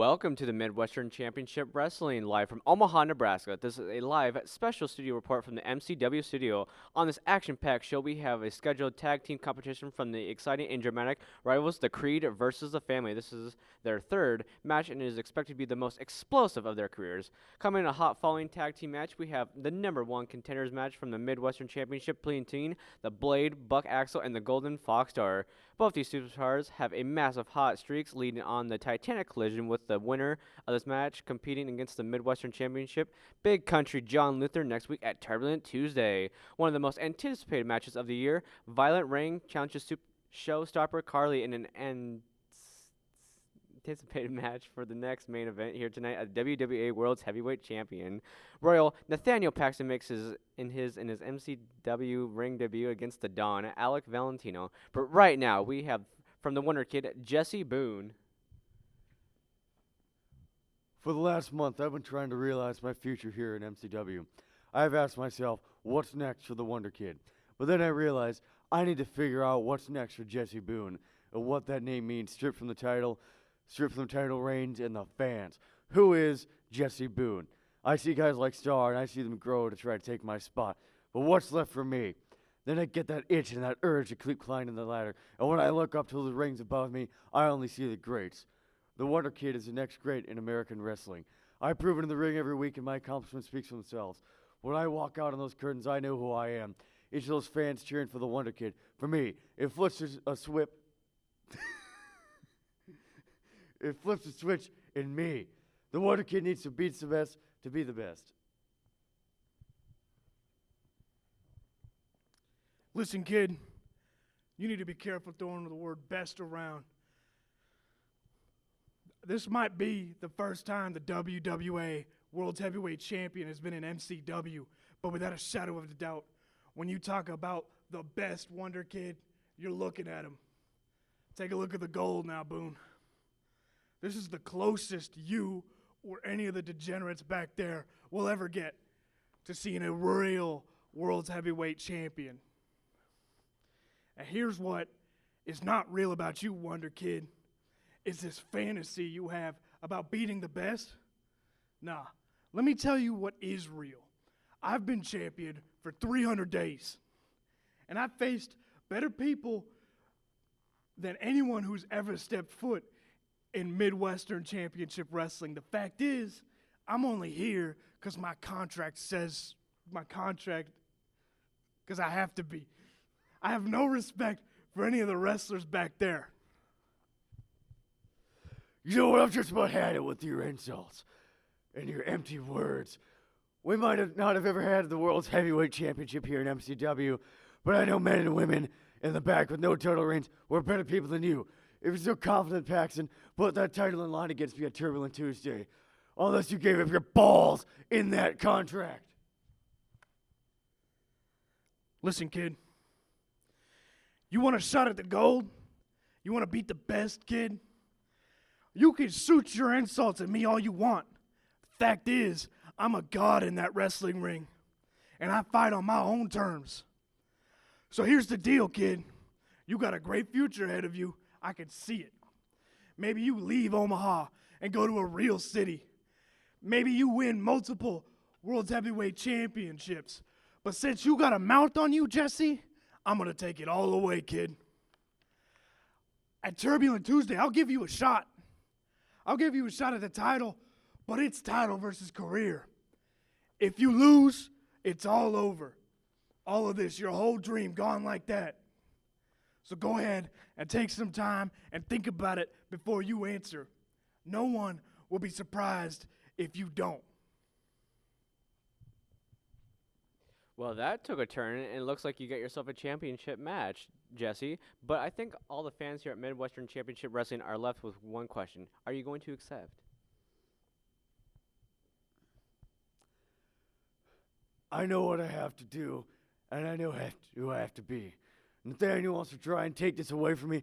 Welcome to the Midwestern Championship Wrestling, live from Omaha, Nebraska. This is a live special studio report from the MCW Studio. On this action-packed show, we have a scheduled tag team competition from the exciting and dramatic rivals, the Creed versus the Family. This is their third match, and it is expected to be the most explosive of their careers. Coming in a hot following tag team match, we have the #1 contenders match from the Midwestern Championship between the Blade, Buck Axel, and the Golden Fox Star. Both these superstars have a massive hot streaks leading on the Titanic collision with the winner of this match competing against the Midwestern Championship, Big Country John Luther, next week at Turbulent Tuesday. One of the most anticipated matches of the year, Violent Ring challenges showstopper Carly in an anticipated match for the next main event here tonight at WWA World's Heavyweight Champion. Royal Nathaniel Paxton makes his MCW ring debut against the Don, Alec Valentino. But right now, we have, from the Wonder Kid, Jesse Boone. For the last month, I've been trying to realize my future here in MCW. I've asked myself, what's next for the Wonder Kid? But then I realized I need to figure out what's next for Jesse Boone and what that name means, stripped from the title reigns, and the fans. Who is Jesse Boone? I see guys like Star, and I see them grow to try to take my spot. But what's left for me? Then I get that itch and that urge to keep climbing the ladder. And when I look up to the rings above me, I only see the greats. The Wonder Kid is the next great in American wrestling. I prove it in the ring every week, and my accomplishments speak for themselves. When I walk out on those curtains, I know who I am. Each of those fans cheering for the Wonder Kid. For me, it flips a switch. It flips a switch in me. The Wonder Kid needs to beat the best to be the best. Listen, kid, you need to be careful throwing the word best around. This might be the first time the WWA World's Heavyweight Champion has been in MCW, but without a shadow of a doubt, when you talk about the best Wonder Kid, you're looking at him. Take a look at the gold now, Boone. This is the closest you or any of the degenerates back there will ever get to seeing a real World's Heavyweight Champion. And here's what is not real about you, Wonder Kid. It's this fantasy you have about beating the best. Nah, let me tell you what is real. I've been champion for 300 days, and I've faced better people than anyone who's ever stepped foot in Midwestern Championship Wrestling. The fact is, I'm only here because my contract, because I have to be. I have no respect for any of the wrestlers back there. You know what? I've just about had it with your insults and your empty words. We might have not have ever had the World's Heavyweight Championship here in MCW, but I know men and women in the back with no title reigns were better people than you. If you're so confident, Paxton, put that title in line against me at Turbulent Tuesday. Unless you gave up your balls in that contract. Listen, kid. You want a shot at the gold? You want to beat the best, kid? You can shoot your insults at me all you want. Fact is, I'm a god in that wrestling ring, and I fight on my own terms. So here's the deal, kid. You got a great future ahead of you. I can see it. Maybe you leave Omaha and go to a real city. Maybe you win multiple World's Heavyweight Championships. But since you got a mouth on you, Jesse, I'm going to take it all away, kid. At Turbulent Tuesday, I'll give you a shot. I'll give you a shot at the title, but it's title versus career. If you lose, it's all over. All of this, your whole dream, gone like that. So go ahead and take some time and think about it before you answer. No one will be surprised if you don't. Well, that took a turn, and it looks like you got yourself a championship match, Jesse. But I think all the fans here at Midwestern Championship Wrestling are left with one question. Are you going to accept? I know what I have to do, and I know who I have to be. Nathaniel wants to try and take this away from me,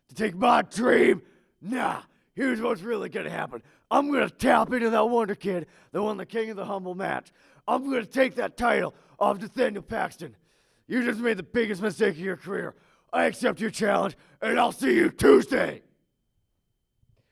to take my dream. Nah, here's what's really going to happen. I'm going to tap into that Wonder Kid that won the King of the Humble match. I'm going to take that title off Nathaniel Paxton. You just made the biggest mistake of your career. I accept your challenge, and I'll see you Tuesday.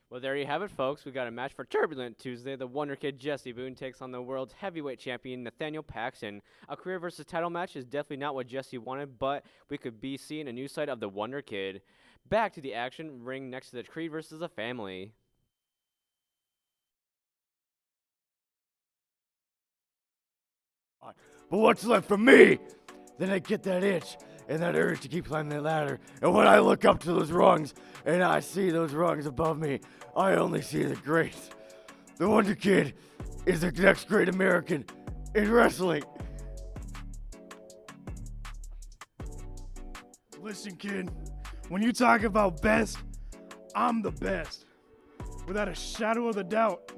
Well, there you have it, folks. We got a match for Turbulent Tuesday. The Wonder Kid Jesse Boone takes on the world's heavyweight champion Nathaniel Paxton. A career versus title match is definitely not what Jesse wanted, but we could be seeing a new side of the Wonder Kid. Back to the action, ring next to the Creed versus the family. But what's left for me? Then I get that itch and that urge to keep climbing the ladder. And when I look up to those rungs and I see those rungs above me, I only see the great. The Wonder Kid is the next great American in wrestling. Listen, kid, when you talk about best, I'm the best. Without a shadow of a doubt.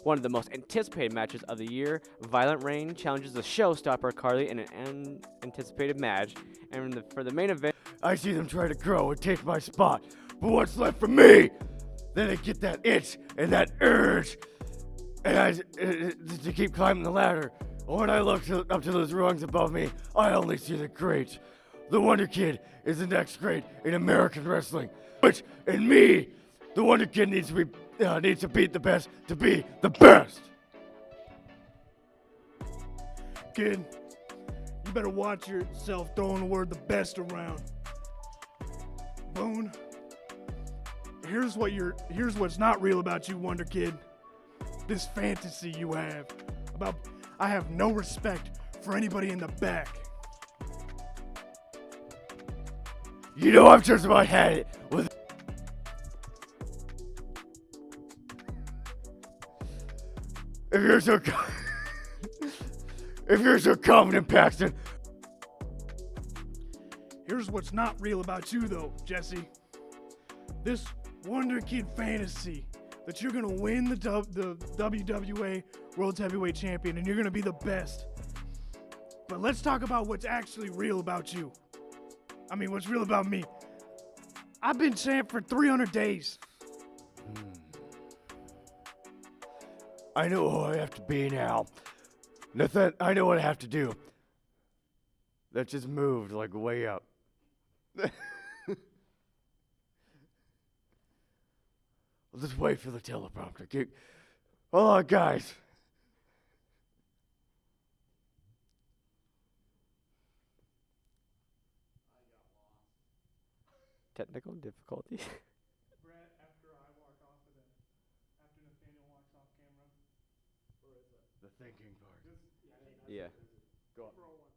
One of the most anticipated matches of the year, Violent Rain challenges the showstopper Carly in an unanticipated match, and for the main event, I see them try to grow and take my spot, but what's left for me? Then I get that itch and that urge, and to keep climbing the ladder. When I look up to those rungs above me, I only see the great. The Wonder Kid is the next great in American wrestling, which in me, the Wonder Kid needs to beat the best to be the best. Kid, you better watch yourself throwing the word the best around. Boone, here's what's not real about you, Wonder Kid. This fantasy you have about I have no respect for anybody in the back. You know I've just about had it with. If you're so confident, Paxton. Here's what's not real about you, though, Jesse. This Wonder Kid fantasy that you're gonna win the WWA World Heavyweight Champion and you're gonna be the best. But let's talk about what's actually real about you. I mean, what's real about me. I've been champ for 300 days. I know who I have to be now. Nathan, I know what I have to do. That just moved like way up. I'll just wait for the teleprompter. Hold on, guys. technical difficulties. Brett, after I walk off of that, after Nathaniel walks off camera. The thinking part. Yeah. Go on. Roll one.